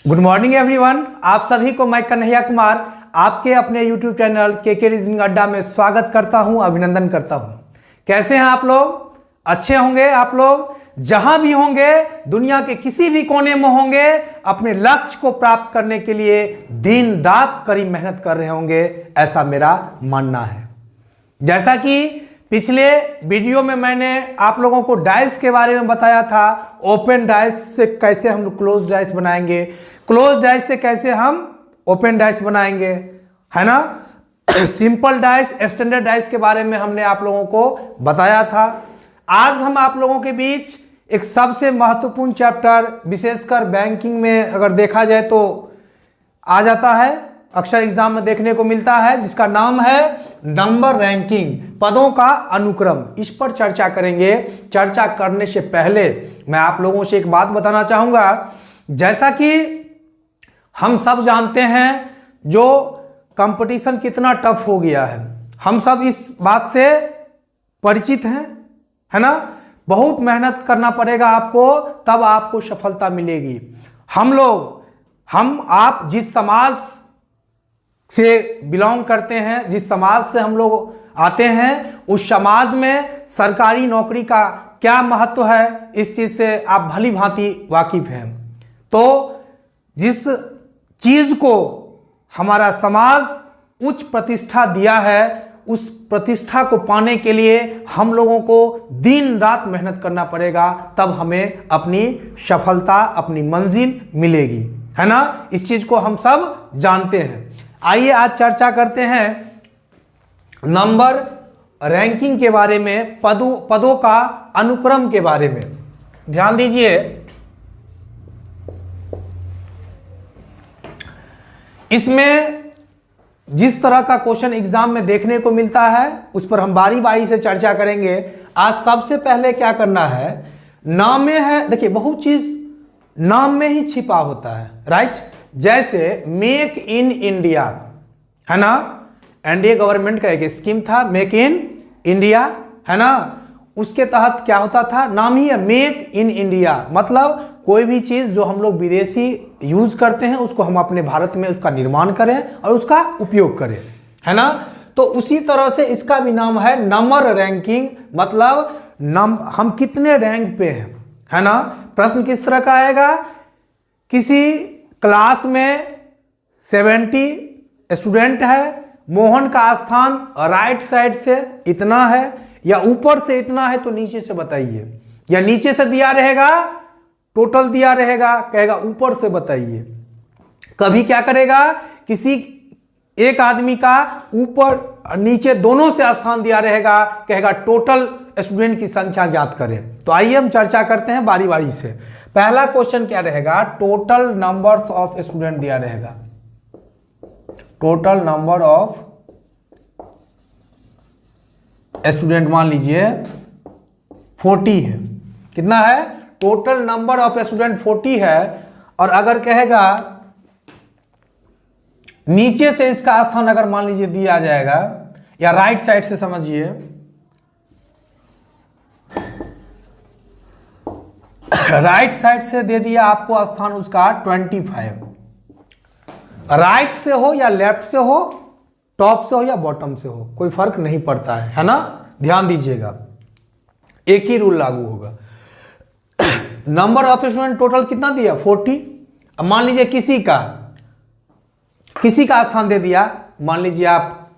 Good morning everyone. आप सभी को मैं कन्हैया कुमार आपके अपने यूट्यूब चैनल के रीजनिंग अड्डा में स्वागत करता हूं, अभिनंदन करता हूं। कैसे हैं आप लोग? अच्छे होंगे आप लोग। जहां भी होंगे, दुनिया के किसी भी कोने में होंगे, अपने लक्ष्य को प्राप्त करने के लिए दिन रात कड़ी मेहनत कर रहे होंगे, ऐसा मेरा मानना है। जैसा कि पिछले वीडियो में मैंने आप लोगों को डाइस के बारे में बताया था, ओपन डाइस से कैसे हम क्लोज डाइस बनाएंगे, क्लोज डाइस से कैसे हम ओपन डाइस बनाएंगे, है ना। सिंपल डाइस, स्टैंडर्ड डाइस के बारे में हमने आप लोगों को बताया था। आज हम आप लोगों के बीच एक सबसे महत्वपूर्ण चैप्टर, विशेषकर बैंकिंग में अगर देखा जाए तो आ जाता है, अक्सर एग्जाम में देखने को मिलता है, जिसका नाम है नंबर रैंकिंग, पदों का अनुक्रम। इस पर चर्चा करेंगे। चर्चा करने से पहले मैं आप लोगों से एक बात बताना चाहूंगा। जैसा कि हम सब जानते हैं जो कंपटीशन कितना टफ हो गया है, हम सब इस बात से परिचित हैं, है ना। बहुत मेहनत करना पड़ेगा आपको, तब आपको सफलता मिलेगी। हम आप जिस समाज से बिलोंग करते हैं, जिस समाज से हम लोग आते हैं, उस समाज में सरकारी नौकरी का क्या महत्व है, इस चीज से आप भली भांति वाकिफ हैं। तो जिस चीज को हमारा समाज उच्च प्रतिष्ठा दिया है, उस प्रतिष्ठा को पाने के लिए हम लोगों को दिन रात मेहनत करना पड़ेगा, तब हमें अपनी सफलता, अपनी मंजिल मिलेगी, है ना। इस चीज को हम सब जानते हैं। आइए आज चर्चा करते हैं नंबर रैंकिंग के बारे में, पदों का अनुक्रम के बारे में। ध्यान दीजिए, इसमें जिस तरह का क्वेश्चन एग्जाम में देखने को मिलता है, उस पर हम बारी बारी से चर्चा करेंगे। आज सबसे पहले क्या करना है, नाम में है, देखिए बहुत चीज नाम में ही छिपा होता है, राइट। जैसे मेक इन इंडिया, है ना, एनडीए गवर्नमेंट का एक स्कीम था, मेक इन इंडिया, है ना। उसके तहत क्या होता था, नाम ही है मेक इन इंडिया, मतलब कोई भी चीज जो हम लोग विदेशी यूज करते हैं, उसको हम अपने भारत में उसका निर्माण करें और उसका उपयोग करें, है ना। तो उसी तरह से इसका भी नाम है नंबर रैंकिंग, मतलब हम कितने रैंक पे हैं, है ना। प्रश्न किस तरह का आएगा, किसी क्लास में 70 स्टूडेंट है, मोहन का स्थान राइट साइड से इतना है या ऊपर से इतना है, तो नीचे से बताइए, या नीचे से दिया रहेगा, टोटल दिया रहेगा, कहेगा ऊपर से बताइए। कभी क्या करेगा, किसी एक आदमी का ऊपर नीचे दोनों से स्थान दिया रहेगा, कहेगा टोटल स्टूडेंट की संख्या ज्ञात करें। तो आइए हम चर्चा करते हैं बारी बारी से। पहला क्वेश्चन क्या रहेगा, टोटल नंबर्स ऑफ स्टूडेंट दिया रहेगा, टोटल नंबर ऑफ स्टूडेंट मान लीजिए 40 है। कितना है, टोटल नंबर ऑफ स्टूडेंट 40 है। और अगर कहेगा नीचे से इसका स्थान अगर मान लीजिए दिया जाएगा, या राइट साइड से समझिए, राइट साइड से दे दिया आपको स्थान उसका 25। राइट से हो या लेफ्ट से हो, टॉप से हो या बॉटम से हो, कोई फर्क नहीं पड़ता है ना। ध्यान दीजिएगा, एक ही रूल लागू होगा। नंबर ऑफ स्टूडेंट टोटल कितना दिया, 40। अब मान लीजिए किसी का स्थान दे दिया, मान लीजिए आप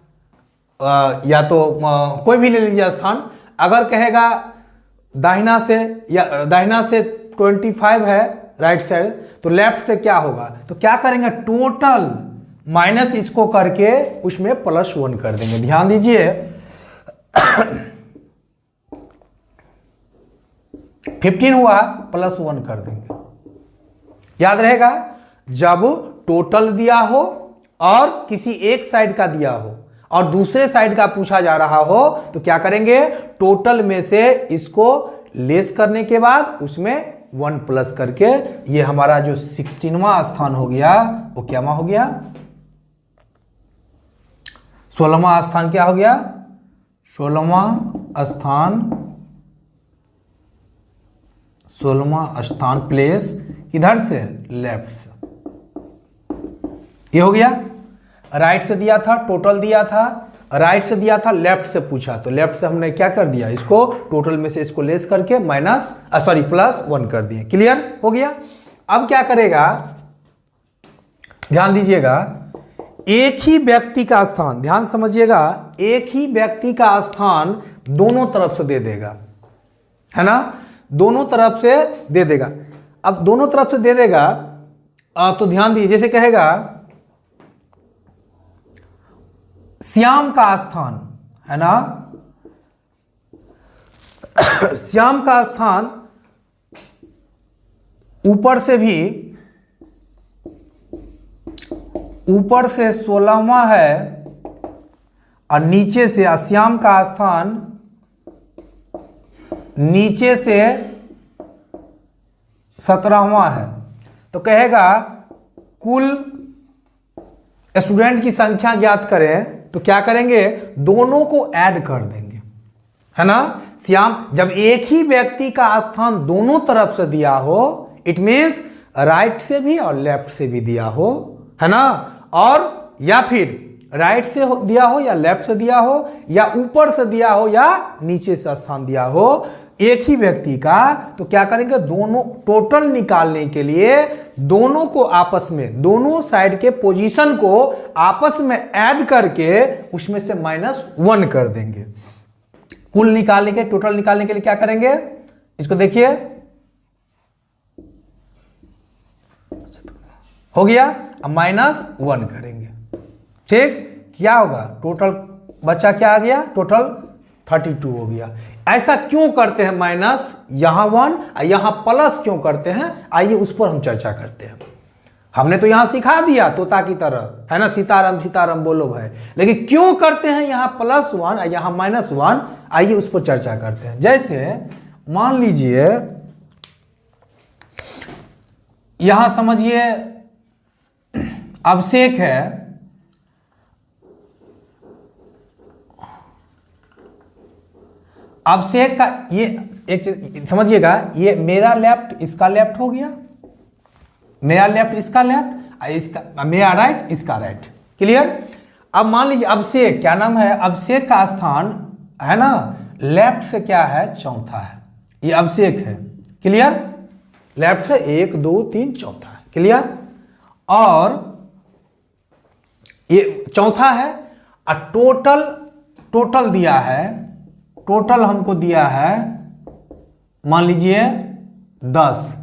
या तो कोई भी ले लीजिए स्थान। अगर कहेगा दाहिना से 25 है राइट साइड, तो लेफ्ट से क्या होगा, तो क्या करेंगे, टोटल माइनस इसको करके उसमें +1 कर देंगे। ध्यान दीजिए, 15 हुआ, +1 कर देंगे। याद रहेगा, जब टोटल दिया हो और किसी एक साइड का दिया हो और दूसरे साइड का पूछा जा रहा हो, तो क्या करेंगे, टोटल में से इसको लेस करने के बाद उसमें 1 प्लस करके, ये हमारा जो 16वां स्थान हो गया, वो क्या हो गया, 16वां स्थान क्या हो गया, 16वां स्थान 16वां स्थान प्लेस किधर से, लेफ्ट से। ये हो गया, राइट से दिया था, टोटल दिया था, राइट से दिया था, लेफ्ट से पूछा, तो लेफ्ट से हमने क्या कर दिया, इसको टोटल में से इसको लेस करके +1 कर दिए। क्लियर हो गया। अब क्या करेगा, ध्यान दीजिएगा, एक ही व्यक्ति का स्थान, ध्यान समझिएगा, एक ही व्यक्ति का स्थान दोनों तरफ से दे देगा, है ना, दोनों तरफ से दे देगा। अब दोनों तरफ से दे देगा तो ध्यान दीजिए, जैसे कहेगा श्याम का स्थान, है ना, श्याम का स्थान ऊपर से 16वां है और नीचे से, श्याम का स्थान नीचे से 17वां है। तो कहेगा कुल स्टूडेंट की संख्या ज्ञात करें, तो क्या करेंगे, दोनों को ऐड कर देंगे, है ना। श्याम, जब एक ही व्यक्ति का स्थान दोनों तरफ से दिया हो, इट मीन्स राइट से भी और लेफ्ट से भी दिया हो, है ना, और या फिर राइट से दिया हो या लेफ्ट से दिया हो या ऊपर से दिया हो या नीचे से स्थान दिया हो, एक ही व्यक्ति का, तो क्या करेंगे, दोनों टोटल निकालने के लिए दोनों को आपस में, दोनों साइड के पोजीशन को आपस में ऐड करके उसमें से -1 कर देंगे। कुल निकालने के, टोटल निकालने के लिए क्या करेंगे, इसको देखिए, हो गया, अब -1 करेंगे, ठीक, क्या होगा, टोटल बच्चा क्या आ गया, टोटल 32 हो गया। ऐसा क्यों करते हैं माइनस, यहां 1 यहां प्लस क्यों करते हैं, आइए उस पर हम चर्चा करते हैं। हमने तो यहां सिखा दिया तोता की तरह, है ना, सीताराम सीताराम बोलो भाई, लेकिन क्यों करते हैं यहां +1 यहां -1, आइए उस पर चर्चा करते हैं। जैसे मान लीजिए यहां समझिए अभिषेक है, अभिषेक का ये एक चीज समझिएगा, ये मेरा लेफ्ट इसका लेफ्ट हो गया, मेरा लेफ्ट इसका लेफ्ट, इसका मेरा राइट इसका राइट। क्लियर। अब मान लीजिए अभिषेक, क्या नाम है, अभिषेक का स्थान, है ना, लेफ्ट से क्या है, चौथा है, ये अभिषेक है। क्लियर, लेफ्ट से 1 2 3 चौथा है। क्लियर, और ये चौथा है, और टोटल दिया है, टोटल हमको दिया है, मान लीजिए 10,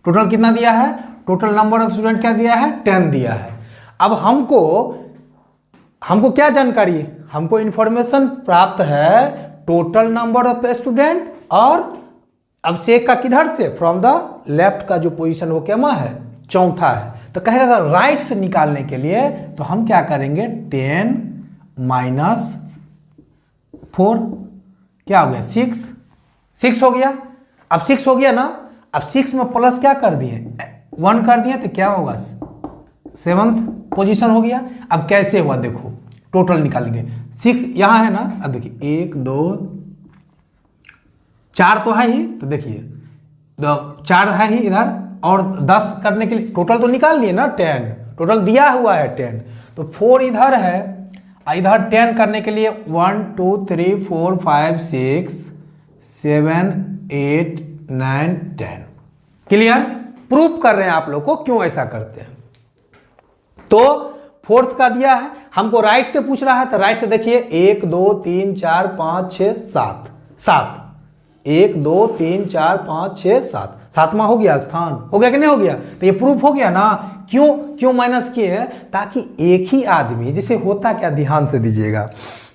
टोटल कितना दिया है, टोटल नंबर ऑफ स्टूडेंट क्या दिया है, 10 दिया है। अब हमको क्या जानकारी, हमको इंफॉर्मेशन प्राप्त है टोटल नंबर ऑफ स्टूडेंट, और अभिषेक का किधर से, फ्रॉम द लेफ्ट का जो पोजीशन वो क्या है, चौथा है। तो कहेगा राइट से निकालने के लिए तो हम क्या करेंगे, 10 - 4 क्या हो गया, 6 हो गया। अब 6 हो गया ना, अब 6 में प्लस क्या कर दिए, 1 कर दिए, तो क्या होगा, 7th पोजीशन हो गया। अब कैसे हुआ देखो, टोटल निकालेंगे, 6 यहां है ना, अब देखिए 1 2 4 तो है ही, तो देखिए 4 है ही इधर, और 10 करने के लिए टोटल तो निकाल लिए ना, 10 टोटल दिया हुआ है 10, तो 4 इधर है, इधर 10 करने के लिए 1 2 3 4 5 6 7 8 9 10। क्लियर, प्रूफ कर रहे हैं आप लोग को क्यों ऐसा करते हैं। तो 4th का दिया है, हमको राइट से पूछ रहा है, तो राइट से देखिए 1 2 3 4 5 6 7 1 2 3 4 5 6 7, 7वां हो गया स्थान, हो गया कि नहीं हो गया, तो ये प्रूफ हो गया ना। क्यों माइनस किए हैं, ताकि एक ही आदमी, जैसे होता क्या, ध्यान से दीजिएगा,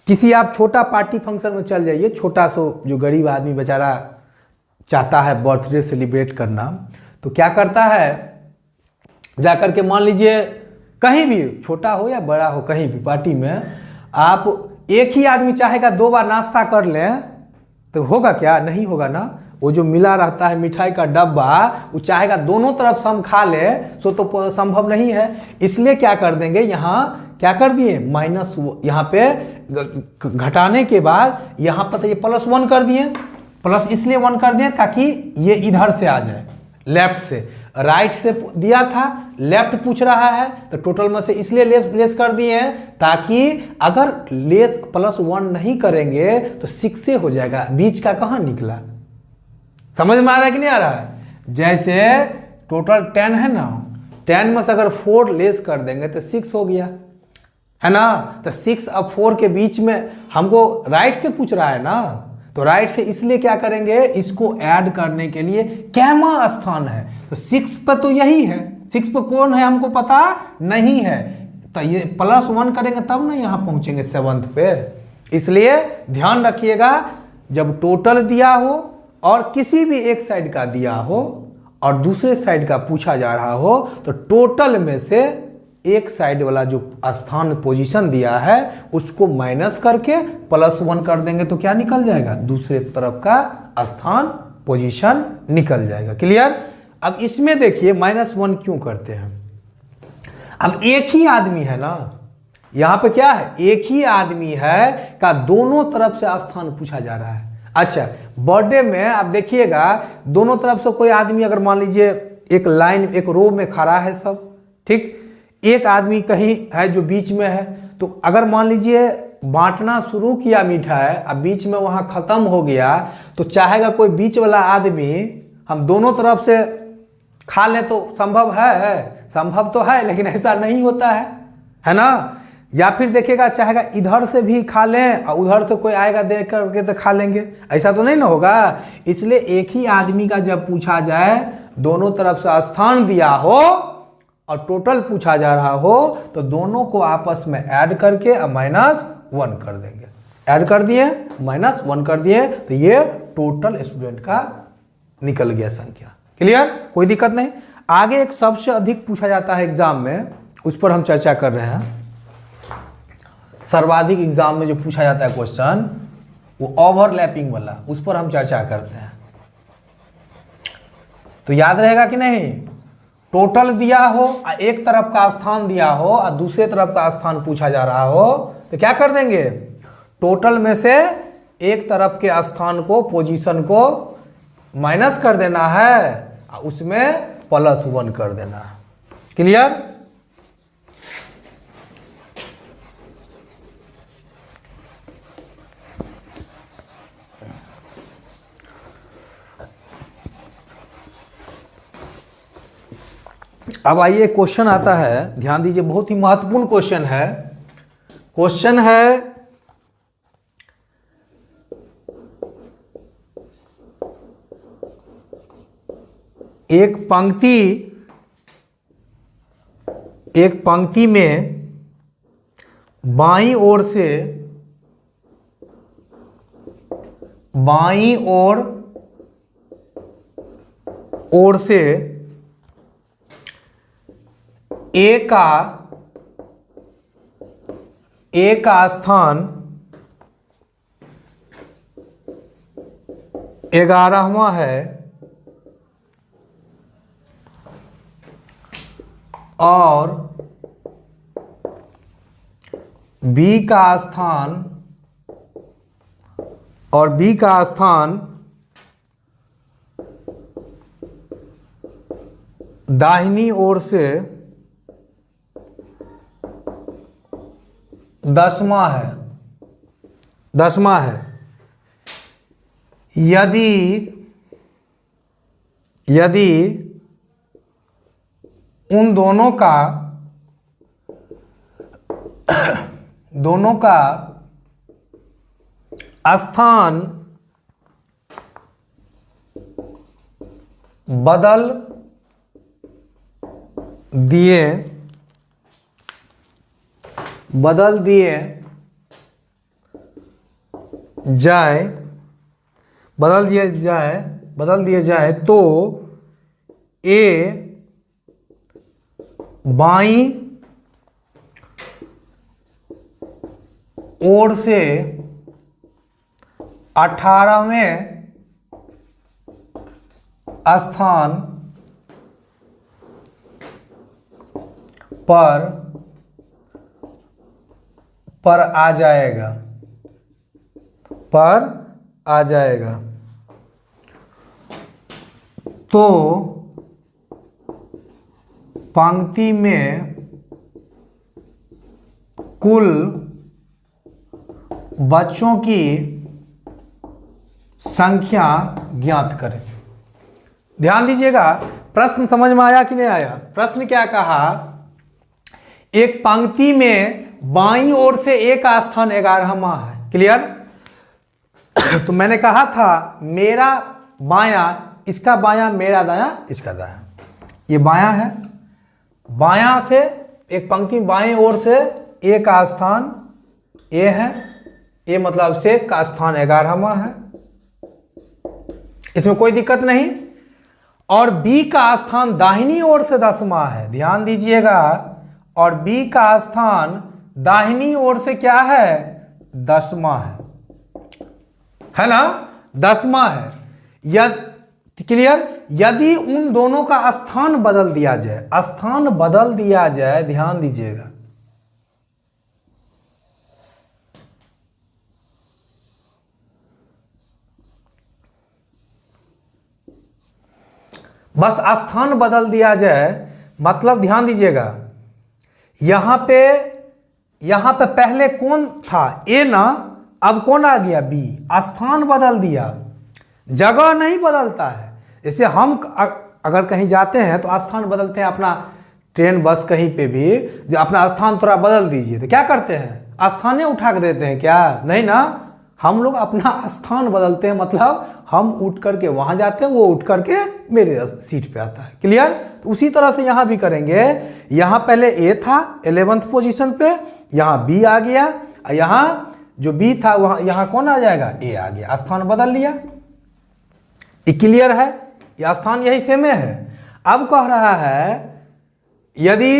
किसी आप छोटा पार्टी फंक्शन में चल जाइए, छोटा सो जो गरीब आदमी बेचारा चाहता है बर्थडे सेलिब्रेट करना, तो क्या करता है, जाकर के मान लीजिए कहीं भी, छोटा हो या बड़ा हो, कहीं भी पार्टी में आप एक ही आदमी चाहेगा 2 बार नाश्ता कर लें, तो होगा क्या, नहीं होगा ना। वो जो मिला रहता है मिठाई का डब्बा, वो चाहेगा दोनों तरफ से हम खा ले, सो तो संभव नहीं है। इसलिए क्या कर देंगे, यहाँ क्या कर दिए, माइनस, यहाँ पे घटाने के बाद यहाँ पर ये +1 कर दिए, प्लस इसलिए 1 कर दिए ताकि ये इधर से आ जाए, लेफ्ट से, राइट से दिया था, लेफ्ट पूछ रहा है, तो टोटल में से इसलिए लेस कर दिए हैं ताकि अगर लेस +1 नहीं करेंगे तो 6 से हो जाएगा। बीच का कहाँ निकला, समझ में आ रहा है कि नहीं आ रहा है? जैसे टोटल 10 है ना, 10 में से अगर 4 लेस कर देंगे तो 6 हो गया, है ना? तो 6 और 4 के बीच में हमको राइट से पूछ रहा है ना, तो राइट से इसलिए क्या करेंगे, इसको ऐड करने के लिए कैमा स्थान है, तो 6 पर तो यही है, 6 पर कौन है हमको पता नहीं है, तो ये +1 करेंगे तब ना यहाँ पहुंचेंगे 7th पे। इसलिए ध्यान रखिएगा, जब टोटल दिया हो और किसी भी एक साइड का दिया हो और दूसरे साइड का पूछा जा रहा हो, तो टोटल में से एक साइड वाला जो स्थान पोजीशन दिया है उसको माइनस करके +1 कर देंगे तो क्या निकल जाएगा, दूसरे तरफ का स्थान पोजीशन निकल जाएगा। क्लियर? अब इसमें देखिए -1 क्यों करते हैं, अब एक ही आदमी है ना, यहां पे क्या है, एक ही आदमी है का दोनों तरफ से स्थान पूछा जा रहा है। अच्छा, बर्थडे में आप देखिएगा दोनों तरफ से कोई आदमी, अगर मान लीजिए एक लाइन एक रो में खड़ा है सब, ठीक, एक आदमी कहीं है जो बीच में है, तो अगर मान लीजिए बांटना शुरू किया मिठाई, अब बीच में वहां खत्म हो गया, तो चाहेगा कोई बीच वाला आदमी हम दोनों तरफ से खा ले, तो संभव है, संभव तो है, लेकिन ऐसा नहीं होता है ना? या फिर देखिएगा चाहेगा इधर से भी खा लें और उधर से कोई आएगा देख करके तो खा लेंगे, ऐसा तो नहीं ना होगा। इसलिए एक ही आदमी का जब पूछा जाए, दोनों तरफ से स्थान दिया हो और टोटल पूछा जा रहा हो, तो दोनों को आपस में ऐड करके -1 कर देंगे। ऐड कर दिए, -1 कर दिए, तो ये टोटल स्टूडेंट का निकल गया संख्या। क्लियर? कोई दिक्कत नहीं। आगे एक सबसे अधिक पूछा जाता है एग्जाम में, उस पर हम चर्चा कर रहे हैं। सर्वाधिक एग्जाम में जो पूछा जाता है क्वेश्चन, वो ओवरलैपिंग वाला, उस पर हम चर्चा करते हैं। तो याद रहेगा कि नहीं, टोटल दिया हो और एक तरफ का स्थान दिया हो और दूसरे तरफ का स्थान पूछा जा रहा हो, तो क्या कर देंगे, टोटल में से एक तरफ के स्थान को, पोजीशन को माइनस कर देना है और उसमें +1 कर देना है। क्लियर? अब आइए क्वेश्चन आता है, ध्यान दीजिए, बहुत ही महत्वपूर्ण क्वेश्चन है। क्वेश्चन है, एक पंक्ति में बाईं ओर से ए का स्थान 11वां है और बी का स्थान दाहिनी ओर से 10वां है। यदि उन दोनों का स्थान बदल दिए जाए तो ए बाईं ओर से 18वें स्थान पर आ जाएगा। तो पंक्ति में कुल बच्चों की संख्या ज्ञात करें। ध्यान दीजिएगा, प्रश्न समझ में आया कि नहीं आया? प्रश्न क्या कहा, एक पंक्ति में बाईं ओर से ए का स्थान 11वां है। क्लियर? तो मैंने कहा था मेरा बायां इसका बायां, मेरा दायां इसका दायां। ये बायां है, बायां से एक पंक्ति में बाईं ओर से ए का स्थान ए है, ए मतलब से का स्थान 11वां है, इसमें कोई दिक्कत नहीं। और बी का स्थान दाहिनी ओर से 10वां है। ध्यान दीजिएगा, और बी का स्थान दाहिनी ओर से क्या है? 10वां है ना? 10वां है। क्लियर? यदि उन दोनों का स्थान बदल दिया जाए, स्थान बदल दिया जाए, ध्यान दीजिएगा, बस स्थान बदल दिया जाए, मतलब ध्यान दीजिएगा, यहां पे पहले कौन था? ए ना, अब कौन आ गया? बी। स्थान बदल दिया, जगह नहीं बदलता है। जैसे हम अगर कहीं जाते हैं तो स्थान बदलते हैं, अपना ट्रेन बस कहीं पे भी जो अपना स्थान थोड़ा बदल दीजिए तो क्या करते हैं? स्थाने उठा के देते हैं क्या? नहीं ना, हम लोग अपना स्थान बदलते हैं, मतलब हम उठ करके वहां जाते हैं, वो उठ करके मेरे सीट पे आता है। क्लियर? तो उसी तरह से यहां भी करेंगे। यहां पहले ए था 11th पोजीशन पे, यहां बी आ गया, यहां जो बी था वहां यहां कौन आ जाएगा? ए आ गया, स्थान बदल लिया। ये क्लियर है? यह स्थान यही सेम है। अब कह रहा है यदि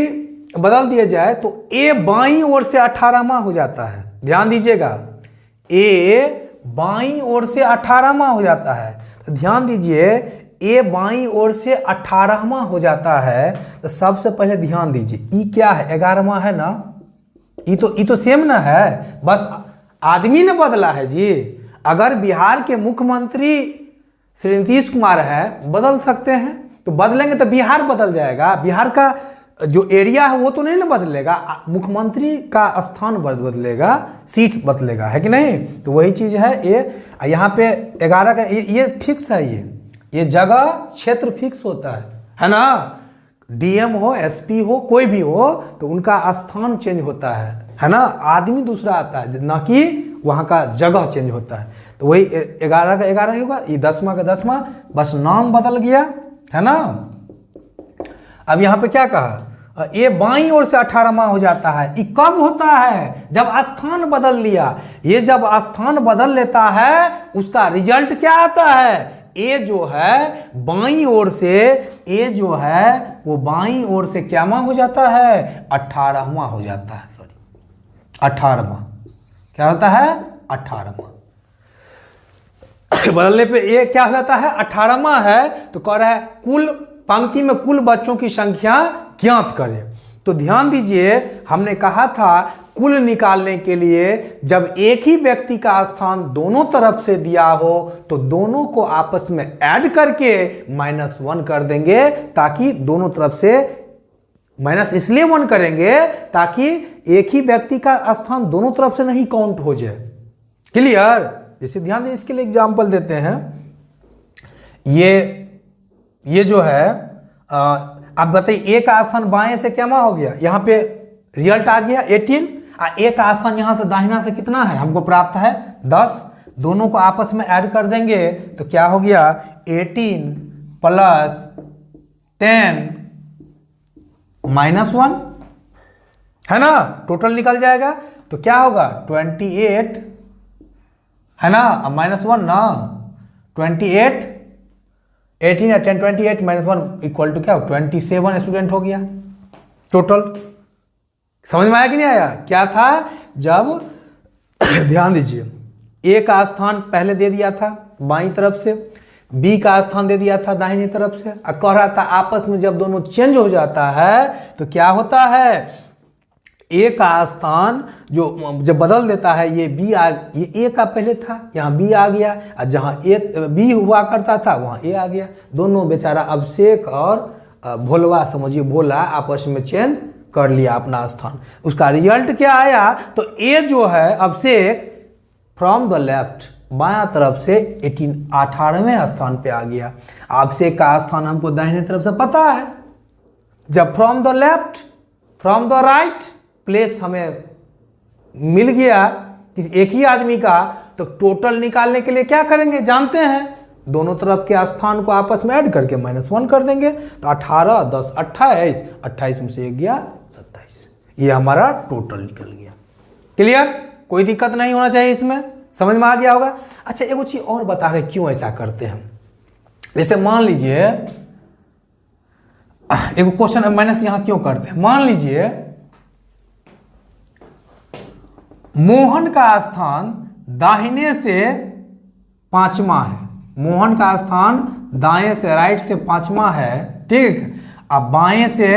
बदल दिया जाए तो ए बाईं ओर से 18वां हो जाता है। ध्यान दीजिएगा, ए बाईं ओर से 18वां हो जाता है। तो ध्यान दीजिए, ए बाईं ओर से 18वां हो जाता है। तो सबसे पहले ध्यान दीजिए, ई क्या है? 11वां है ना? ई तो सेम ना है, बस आदमी ने बदला है जी। अगर बिहार के मुख्यमंत्री श्री नीतीश कुमार है, बदल सकते हैं, तो बदलेंगे तो बिहार बदल जाएगा। बिहार का जो एरिया है वो तो नहीं ना बदलेगा, मुख्यमंत्री का स्थान बदलेगा, सीट बदलेगा, है कि नहीं? तो वही चीज है ये। यहाँ पे 11 का ये फिक्स है, ये जगह क्षेत्र फिक्स होता है ना? डीएम हो, एसपी हो, कोई भी हो, तो उनका स्थान चेंज होता है ना? आदमी दूसरा आता है, ना कि वहाँ का जगह चेंज होता है। तो वही 11 का 11 होगा, ये 10वां का 10वां, बस नाम बदल गया, है ना? अब यहाँ पे क्या कहा? ये बाईं ओर से 18वां हो जाता है। ये कब होता है? जब स्थान बदल लिया। ये जब स्थान बदल लेता है, उसका रिजल्ट क्या आता है? ए जो है बाईं ओर से, ए जो है वो बाईं ओर से क्यावां हो जाता है? 18वां हो जाता है। सॉरी, 18वां क्या होता है? 18वां। बदलने पे ये क्या हो जाता है? 18वां है। तो कह रहा है कुल पंक्ति में कुल बच्चों की संख्या ज्ञात करें। तो ध्यान दीजिए, हमने कहा था कुल निकालने के लिए जब एक ही व्यक्ति का स्थान दोनों तरफ से दिया हो तो दोनों को आपस में ऐड करके -1 कर देंगे, ताकि दोनों तरफ से माइनस इसलिए 1 करेंगे ताकि एक ही व्यक्ति का स्थान दोनों तरफ से नहीं काउंट हो जाए। क्लियर? जैसे ध्यान दें, इसके लिए एग्जांपल देते हैं। ये जो है आप बताइए, ए का स्थान बाएं से क्या हो गया? यहाँ पे रिजल्ट आ गया 18, ए का स्थान यहां से दाहिना से कितना है? हमको प्राप्त है 10। दोनों को आपस में ऐड कर देंगे तो क्या हो गया? 18 + 10 -1, है ना? टोटल निकल जाएगा। तो क्या होगा? 28, है ना? अब -1 ना, 28, 18 या 10, 28 - 1 = क्या? 27 स्टूडेंट हो गया टोटल। समझ में आया कि नहीं आया? क्या था? जब ध्यान दीजिए, ए का स्थान पहले दे दिया था बाईं तरफ से, बी का स्थान दे दिया था दाहिनी तरफ से, और कह रहा था आपस में जब दोनों चेंज हो जाता है तो क्या होता है? ए का स्थान जो जब बदल देता है, ये ए का पहले था, यहाँ बी आ गया, और जहाँ ए बी हुआ करता था वहाँ ए आ गया। दोनों बेचारा अभिषेक और भोलवा समझिए भोला आपस में चेंज कर लिया अपना स्थान। उसका रिजल्ट क्या आया, तो ए जो है अभिषेक फ्रॉम द लेफ्ट बायां तरफ से 18वें स्थान पे आ गया। अभिषेक का स्थान हमको दाहिने तरफ से पता है। जब from the left from the right place हमें मिल गया एक ही आदमी का, तो टोटल निकालने के लिए क्या करेंगे जानते हैं, दोनों तरफ के स्थान को आपस में ऐड करके -1 कर देंगे। तो 18 10 28, 28 में से 1 गया 27, ये हमारा टोटल निकल गया। क्लियर, कोई दिक्कत नहीं होना चाहिए इसमें, समझ में आ गया होगा। अच्छा एक चीज और बता रहे क्यों ऐसा करते हैं। जैसे मान लीजिए एक क्वेश्चन माइनस यहां क्यों करते हैं, मान लीजिए मोहन का स्थान दाहिने से 5वां है, मोहन का स्थान दाएं से राइट से 5वां है, ठीक। अब बाएं से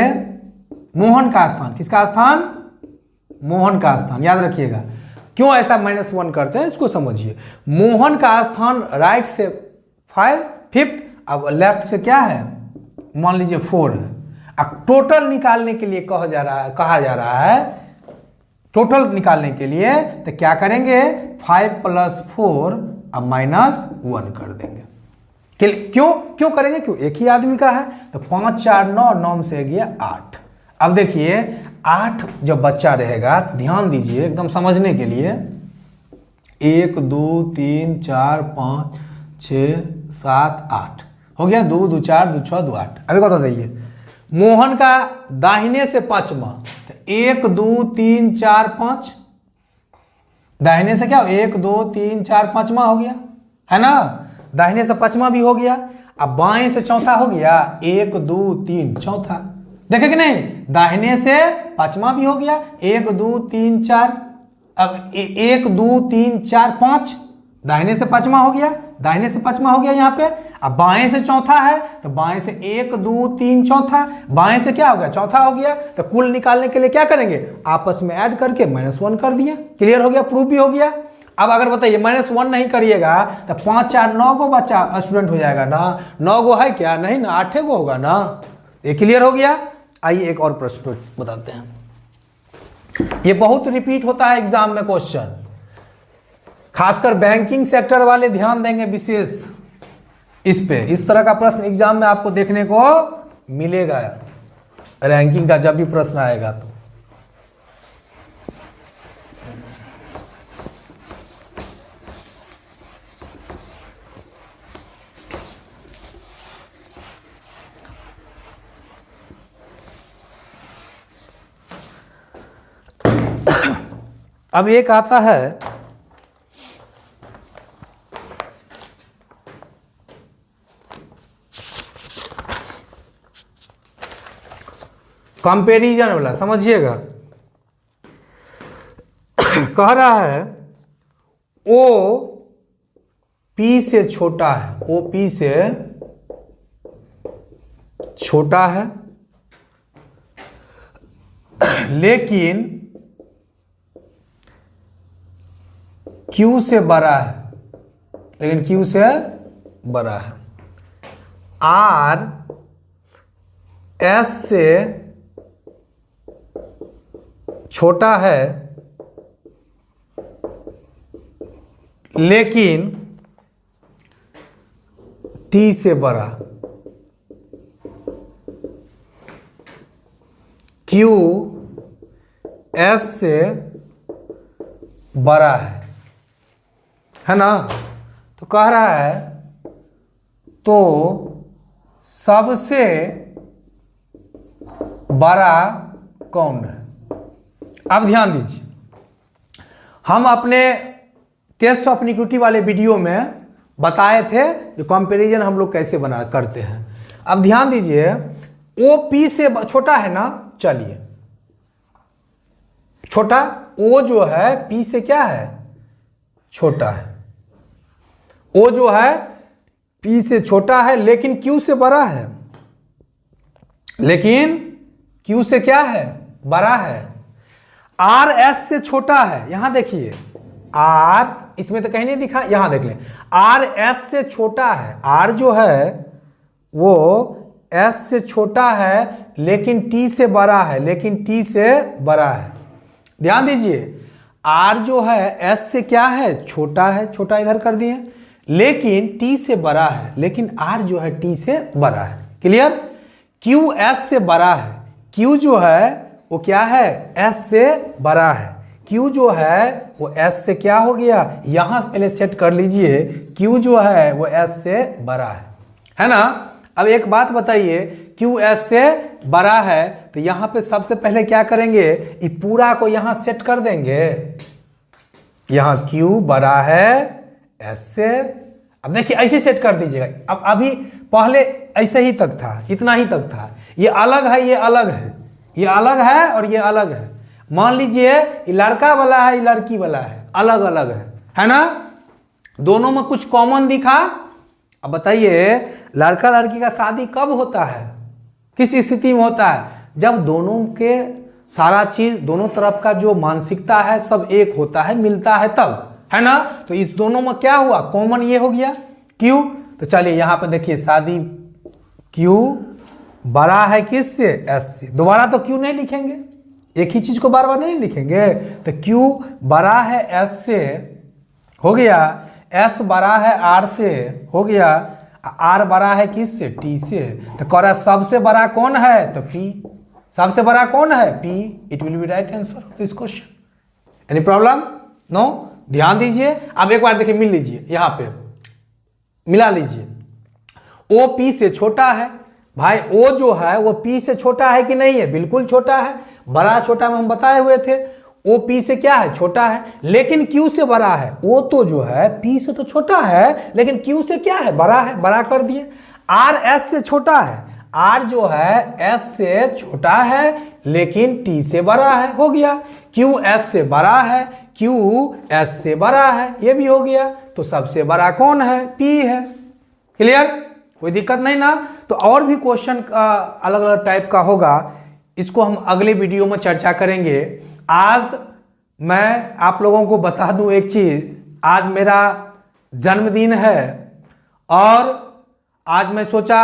मोहन का स्थान, किसका स्थान, मोहन का स्थान, याद रखिएगा क्यों ऐसा -1 करते हैं इसको समझिए। मोहन का स्थान राइट से 5 अब लेफ्ट से क्या है मान लीजिए 4 है। अब टोटल निकालने के लिए कहा जा रहा है टोटल निकालने के लिए, तो क्या करेंगे 5 + 4 अब -1 कर देंगे। क्यों करेंगे, क्यों एक ही आदमी का है। तो 5 4 9 9 में से गया 8। अब देखिए 8 जब बच्चा रहेगा, ध्यान दीजिए एकदम समझने के लिए, 1 2 3 4 5 6 7 8 हो गया, 2 2 4 2 6 2 8। अभी बता दीजिए मोहन का दाहिने से 5वां, तो 1 2 3 4 5, दाहिने से क्या 1 2 3 4 5वां हो गया है ना, दाहिने से 5वां भी हो गया। अब बाएं से चौथा हो गया 1 2 3 चौथा, देखे कि नहीं, दाहिने से 5वां भी हो गया 1 2 3 4, अब 1 2 3 4 5, दाहिने से 5वां हो गया, दाहिने से 5वां हो गया यहाँ पे। अब बाएं से चौथा है, तो बाएं से 1 2 3 चौथा, बाएं से क्या हो गया चौथा हो गया। तो कुल निकालने के लिए क्या करेंगे आपस में ऐड करके -1 कर दिए। क्लियर हो गया, प्रूफ भी हो गया। अब अगर बताइए -1 नहीं करिएगा तो 5 4 9 गो बच्चा स्टूडेंट हो जाएगा ना, 9 गो है क्या, नहीं ना, 8 गो होगा ना। ये क्लियर हो गया। आइए एक और प्रश्न बताते हैं, ये बहुत रिपीट होता है एग्जाम में क्वेश्चन, खासकर बैंकिंग सेक्टर वाले ध्यान देंगे विशेष इस पे। इस तरह का प्रश्न एग्जाम में आपको देखने को मिलेगा, रैंकिंग का जब भी प्रश्न आएगा तो। अब एक आता है कंपैरिजन वाला, समझिएगा। कह रहा है ओ पी से छोटा है, ओ पी से छोटा है लेकिन क्यू से बड़ा है, लेकिन क्यू से बड़ा है। आर एस से छोटा है लेकिन टी से बड़ा, क्यू एस से बड़ा है ना। तो कह रहा है तो सबसे बड़ा कौन है। अब ध्यान दीजिए, हम अपने टेस्ट ऑफ इक्विटी वाले वीडियो में बताए थे जो कंपैरिजन हम लोग कैसे बना करते हैं। अब ध्यान दीजिए, ओ पी से छोटा है ना, चलिए छोटा, ओ जो है पी से क्या है छोटा है, ओ जो है पी से छोटा है लेकिन क्यू से बड़ा है, लेकिन क्यू से क्या है बड़ा है। आर एस से छोटा है, यहां देखिए आर, इसमें तो कहीं नहीं दिखा, यहां देख लें, आर एस से छोटा है। आर जो है वो एस से छोटा है लेकिन टी से बड़ा है, लेकिन टी से बड़ा है। ध्यान दीजिए, आर जो है एस से क्या है, छोटा है, छोटा इधर कर दिए, लेकिन टी से बड़ा है, लेकिन आर जो है टी से बड़ा है। क्लियर? क्यू एस से बड़ा है, क्यू जो है वो क्या है, एस से बड़ा है। क्यू जो है वो एस से क्या हो गया, यहां पहले सेट कर लीजिए, क्यू जो है वो एस से बड़ा है ना। अब एक बात बताइए, क्यू एस से बड़ा है तो यहां पे सबसे पहले क्या करेंगे, ये पूरा को यहां सेट कर देंगे। यहां क्यू बड़ा है एस से, अब देखिए ऐसे सेट कर दीजिएगा। अब अभी पहले ऐसे ही तक था, इतना ही तक था, ये अलग है, ये अलग है, ये अलग है और ये अलग है। मान लीजिए ये लड़का वाला है, ये लड़की वाला है, अलग अलग है ना। दोनों में कुछ कॉमन दिखा। अब बताइए, लड़का लड़की का शादी कब होता है, किस स्थिति में होता है, जब दोनों के सारा चीज, दोनों तरफ का जो मानसिकता है सब एक होता है, मिलता है तब, है ना। तो इस दोनों में क्या हुआ, कॉमन ये हो गया क्यू। तो चलिए यहां पे देखिए, शादी क्यू बड़ा है किससे, एस से। दोबारा तो क्यू नहीं लिखेंगे, एक ही चीज को बार बार नहीं लिखेंगे। तो क्यू बड़ा है एस से, हो गया, एस बड़ा है आर से, हो गया, आर बड़ा है किससे, टी से। तो कह रहा सबसे बड़ा कौन है, तो पी। सबसे बड़ा कौन है, P. It will be right answer of this question. Any problem? No. ध्यान दीजिए, अब एक बार देखिए, मिल लीजिए, यहां पे मिला लीजिए। ओ पी से छोटा है, भाई ओ जो है वो पी से छोटा है कि नहीं है, बिल्कुल छोटा है, बड़ा छोटा में हम बताए हुए थे। ओ पी से क्या है, छोटा है, लेकिन क्यू से बड़ा है। ओ तो जो है पी से तो छोटा है, लेकिन क्यू से क्या है, बड़ा है, बड़ा कर दिए। आर एस से छोटा है, आर जो है एस से छोटा है लेकिन टी से बड़ा है, हो गया। क्यू एस से बड़ा है, क्यू एस से बड़ा है, ये भी हो गया। तो सबसे बड़ा कौन है, पी है। क्लियर? कोई दिक्कत नहीं ना। तो और भी क्वेश्चन अलग अलग टाइप का होगा, इसको हम अगले वीडियो में चर्चा करेंगे। आज मैं आप लोगों को बता दूं एक चीज, आज मेरा जन्मदिन है और आज मैं सोचा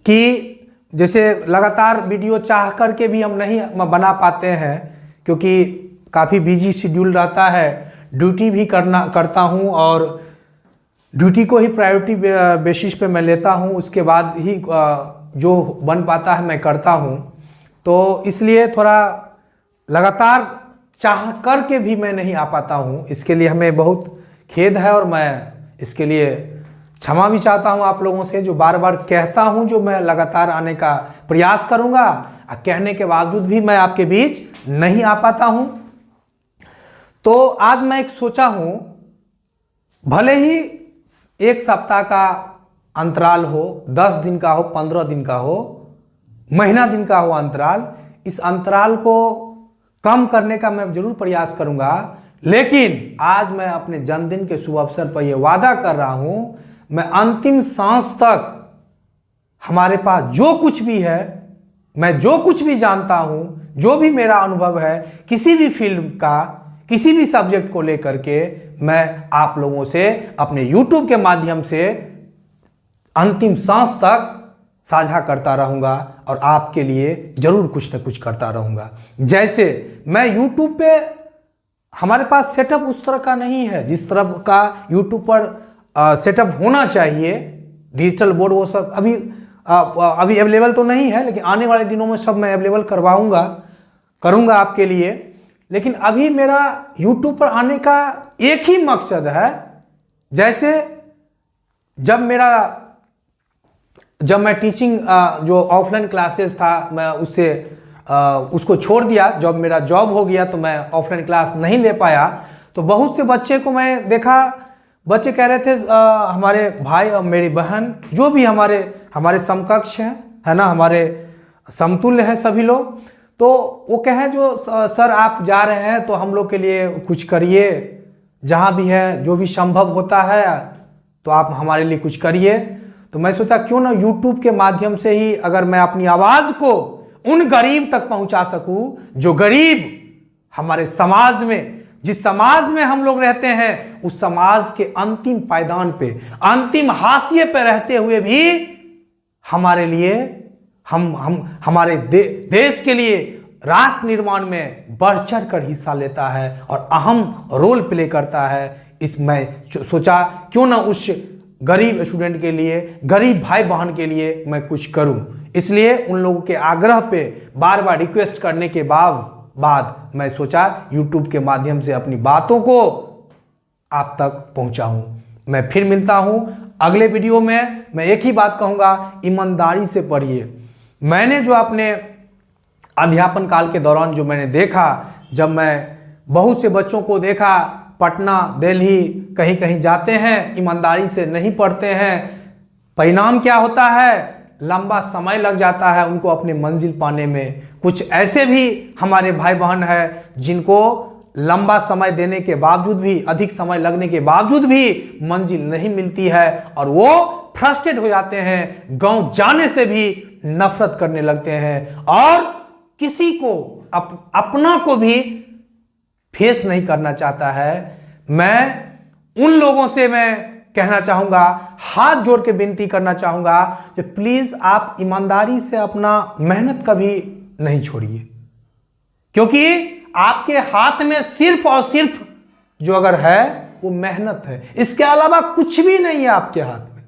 कि जैसे लगातार वीडियो चाह करके भी हम नहीं बना पाते हैं, क्योंकि काफ़ी बिजी शेड्यूल रहता है, ड्यूटी भी करता हूं और ड्यूटी को ही प्रायोरिटी बेसिस पे मैं लेता हूं, उसके बाद ही जो बन पाता है मैं करता हूं। तो इसलिए थोड़ा लगातार चाह करके भी मैं नहीं आ पाता हूं, इसके लिए हमें बहुत खेद है और मैं इसके लिए क्षमा भी चाहता हूं आप लोगों से, जो बार बार कहता हूं, जो मैं लगातार आने का प्रयास करूंगा, कहने के बावजूद भी मैं आपके बीच नहीं आ पाता हूं। तो आज मैं एक सोचा हूं, भले ही एक सप्ताह का अंतराल हो, 10 दिन का हो, 15 दिन का हो, महीना दिन का हो अंतराल, इस अंतराल को कम करने का मैं जरूर प्रयास करूंगा। लेकिन आज मैं अपने जन्मदिन के शुभ अवसर पर यह वादा कर रहा हूं, मैं अंतिम सांस तक हमारे पास जो कुछ भी है, मैं जो कुछ भी जानता हूं, जो भी मेरा अनुभव है किसी भी फील्ड का, किसी भी सब्जेक्ट को लेकर के, मैं आप लोगों से अपने YouTube के माध्यम से अंतिम सांस तक साझा करता रहूंगा और आपके लिए जरूर कुछ न कुछ करता रहूंगा। जैसे मैं YouTube पे, हमारे पास सेटअप उस तरह का नहीं है जिस तरह का YouTube पर सेटअप होना चाहिए, डिजिटल बोर्ड वो सब अभी अवेलेबल तो नहीं है, लेकिन आने वाले दिनों में सब मैं अवेलेबल करूंगा आपके लिए। लेकिन अभी मेरा YouTube पर आने का एक ही मकसद है, जैसे जब मैं टीचिंग जो ऑफलाइन क्लासेस था, मैं उसको छोड़ दिया, जब मेरा जॉब हो गया तो मैं ऑफलाइन क्लास नहीं ले पाया। तो बहुत से बच्चे को मैं देखा, बच्चे कह रहे थे हमारे भाई और मेरी बहन, जो भी हमारे समकक्ष हैं, है ना, हमारे समतुल्य हैं सभी लोग, तो वो कहें जो सर आप जा रहे हैं तो हम लोग के लिए कुछ करिए, जहाँ भी है जो भी संभव होता है तो आप हमारे लिए कुछ करिए। तो मैं सोचा क्यों ना YouTube के माध्यम से ही अगर मैं अपनी आवाज़ को उन गरीब तक पहुंचा सकूं, जो गरीब हमारे समाज में, जिस समाज में हम लोग रहते हैं, उस समाज के अंतिम पायदान पे, अंतिम हाशिए पे रहते हुए भी हमारे लिए हमारे देश के लिए राष्ट्र निर्माण में बढ़ चढ़ कर हिस्सा लेता है और अहम रोल प्ले करता है। मैं सोचा क्यों ना उस गरीब स्टूडेंट के लिए, गरीब भाई बहन के लिए मैं कुछ करूं। इसलिए उन लोगों के आग्रह पे बार बार रिक्वेस्ट करने के बाद मैं सोचा यूट्यूब के माध्यम से अपनी बातों को आप तक पहुंचाऊं। मैं फिर मिलता हूं अगले वीडियो में। मैं एक ही बात कहूंगा, ईमानदारी से पढ़िए। मैंने जो अपने अध्यापन काल के दौरान जो मैंने देखा, जब मैं बहुत से बच्चों को देखा पटना, दिल्ली कहीं कहीं जाते हैं, ईमानदारी से नहीं पढ़ते हैं, परिणाम क्या होता है? लंबा समय लग जाता है उनको अपने मंजिल पाने में। कुछ ऐसे भी हमारे भाई बहन हैं जिनको लंबा समय देने के बावजूद भी, अधिक समय लगने के बावजूद भी मंजिल नहीं मिलती है और वो फ्रस्ट्रेट हो जाते हैं, गांव जाने से भी नफरत करने लगते हैं और किसी को अपना को भी फेस नहीं करना चाहता है। मैं उन लोगों से मैं कहना चाहूंगा, हाथ जोड़ के विनती करना चाहूंगा कि प्लीज आप ईमानदारी से अपना मेहनत कभी नहीं छोड़िए, क्योंकि आपके हाथ में सिर्फ और सिर्फ जो अगर है वो मेहनत है। इसके अलावा कुछ भी नहीं है आपके हाथ में,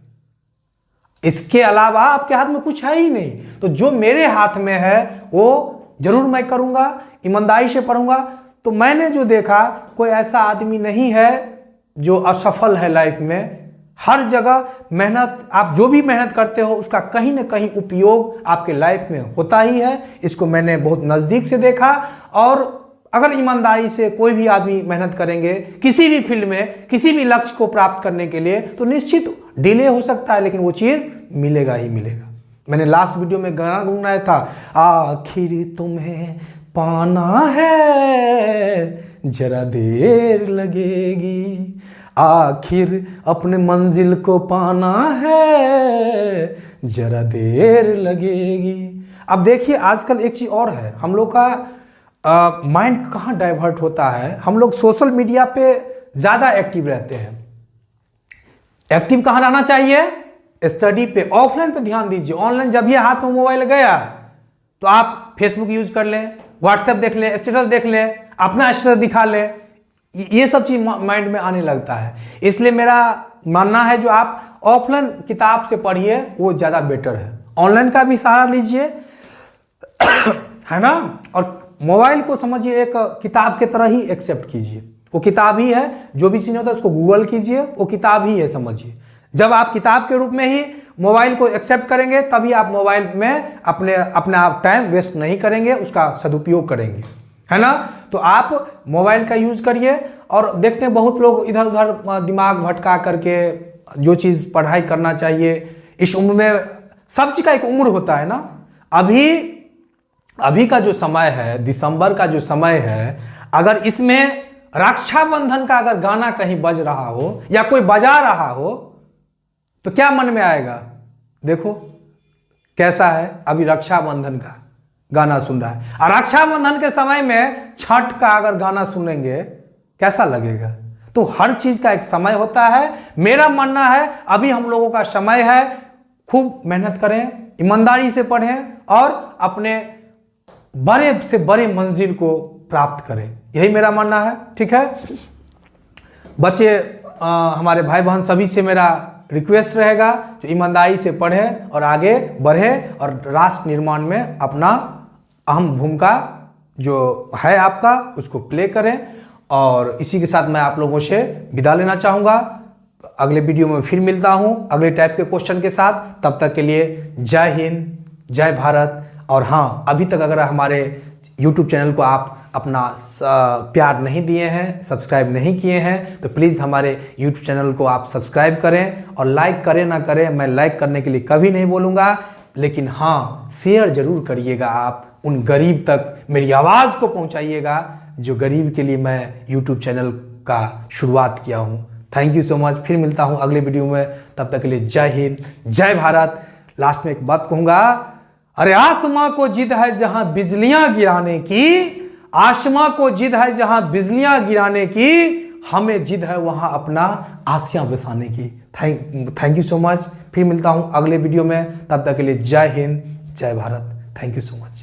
इसके अलावा आपके हाथ में कुछ है ही नहीं। तो जो मेरे हाथ में है वो जरूर मैं करूंगा, ईमानदारी से पढ़ूंगा। तो मैंने जो देखा, कोई ऐसा आदमी नहीं है जो असफल है लाइफ में। हर जगह मेहनत, आप जो भी मेहनत करते हो उसका कहीं ना कहीं उपयोग आपके लाइफ में होता ही है। इसको मैंने बहुत नज़दीक से देखा। और अगर ईमानदारी से कोई भी आदमी मेहनत करेंगे किसी भी फील्ड में, किसी भी लक्ष्य को प्राप्त करने के लिए, तो निश्चित डिले हो सकता है लेकिन वो चीज़ मिलेगा ही मिलेगा। मैंने लास्ट वीडियो में गाना गुनगुनाया था, आखिर तुम्हें पाना है जरा देर लगेगी, आखिर अपने मंजिल को पाना है जरा देर लगेगी। अब देखिए आजकल एक चीज़ और है, हम लोग का माइंड कहाँ डाइवर्ट होता है। हम लोग सोशल मीडिया पे ज़्यादा एक्टिव रहते हैं। एक्टिव कहाँ रहना चाहिए? स्टडी पे, ऑफलाइन पे ध्यान दीजिए। ऑनलाइन जब ये हाथ में मोबाइल गया तो आप फेसबुक यूज कर लें, व्हाट्सएप देख लें, स्टेटस देख लें, अपना स्टेटस दिखा लें, ये सब चीज़ माइंड में आने लगता है। इसलिए मेरा मानना है जो आप ऑफलाइन किताब से पढ़िए वो ज़्यादा बेटर है। ऑनलाइन का भी सहारा लीजिए है ना, और मोबाइल को समझिए एक किताब की तरह ही एक्सेप्ट कीजिए। वो किताब ही है, जो भी चीज़ होता है उसको गूगल कीजिए, वो किताब ही है समझिए। जब आप किताब के रूप में ही मोबाइल को एक्सेप्ट करेंगे तभी आप मोबाइल में अपना आप टाइम वेस्ट नहीं करेंगे, उसका सदुपयोग करेंगे, है ना। तो आप मोबाइल का यूज करिए। और देखते हैं बहुत लोग इधर उधर दिमाग भटका करके जो चीज़ पढ़ाई करना चाहिए, इस उम्र में सब चीज़ का एक उम्र होता है ना। अभी का जो समय है, दिसंबर का जो समय है, अगर इसमें रक्षाबंधन का अगर गाना कहीं बज रहा हो या कोई बजा रहा हो तो क्या मन में आएगा? देखो कैसा है, अभी रक्षाबंधन का गाना सुन रहा है, और रक्षाबंधन के समय में छठ का अगर गाना सुनेंगे कैसा लगेगा? तो हर चीज का एक समय होता है। मेरा मानना है अभी हम लोगों का समय है, खूब मेहनत करें, ईमानदारी से पढ़ें और अपने बड़े से बड़े मंजिल को प्राप्त करें, यही मेरा मानना है। ठीक है बच्चे, हमारे भाई बहन सभी से मेरा रिक्वेस्ट रहेगा जो ईमानदारी से पढ़ें और आगे बढ़ें और राष्ट्र निर्माण में अपना अहम भूमिका जो है आपका उसको प्ले करें। और इसी के साथ मैं आप लोगों से विदा लेना चाहूँगा। अगले वीडियो में फिर मिलता हूँ अगले टाइप के क्वेश्चन के साथ। तब तक के लिए जय हिंद, जय भारत। और हाँ, अभी तक अगर हमारे YouTube चैनल को आप अपना प्यार नहीं दिए हैं, सब्सक्राइब नहीं किए हैं, तो प्लीज़ हमारे YouTube चैनल को आप सब्सक्राइब करें। और लाइक करें ना करें, मैं लाइक करने के लिए कभी नहीं बोलूँगा, लेकिन हाँ शेयर ज़रूर करिएगा। आप उन गरीब तक मेरी आवाज़ को पहुँचाइएगा जो गरीब के लिए मैं YouTube चैनल का शुरुआत किया हूँ। Thank you so much. फिर मिलता हूँ अगले वीडियो में, तब तक के लिए जय हिंद, जय भारत। लास्ट में एक बात कहूँगा, अरे आसमां को जिद है जहां बिजलियां गिराने की, आसमां को जिद है जहां बिजलियां गिराने की, हमें जिद है वहां अपना आसियां बसाने की। Thank you so much. फिर मिलता हूँ अगले वीडियो में, तब तक के लिए जय हिंद जय Bharat. Thank you so much.